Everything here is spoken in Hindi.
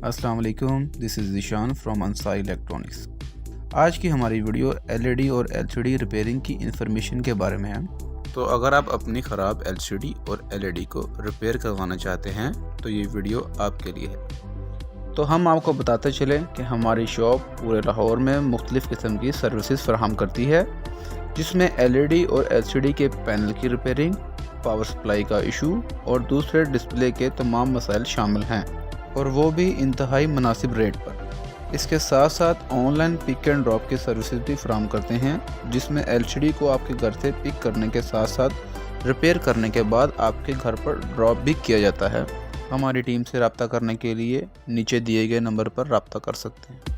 अस्सलाम वालेकुम, this is Zeeshan from Ansari electronics. आज की हमारी वीडियो एलईडी और एलसीडी रिपेयरिंग की इन्फॉर्मेशन के बारे में है। तो अगर आप अपनी ख़राब एलसीडी और एलईडी को रिपेयर करवाना चाहते हैं तो ये वीडियो आपके लिए है। तो हम आपको बताते चले कि हमारी शॉप पूरे लाहौर में मुख्तलिफ़ किस्म की सर्विसेज फराहम करती है, जिसमें एलईडी और एलसीडी के पैनल की रिपेयरिंग, पावर सप्लाई का इशू और दूसरे डिस्प्ले के तमाम मसाइल शामिल हैं, और वो भी इंतहाई मुनासिब रेट पर। इसके साथ साथ ऑनलाइन पिक एंड ड्रॉप की सर्विसेज भी फराहम करते हैं, जिसमें एलसीडी को आपके घर से पिक करने के साथ साथ रिपेयर करने के बाद आपके घर पर ड्रॉप भी किया जाता है। हमारी टीम से रब्ता करने के लिए नीचे दिए गए नंबर पर रब्ता कर सकते हैं।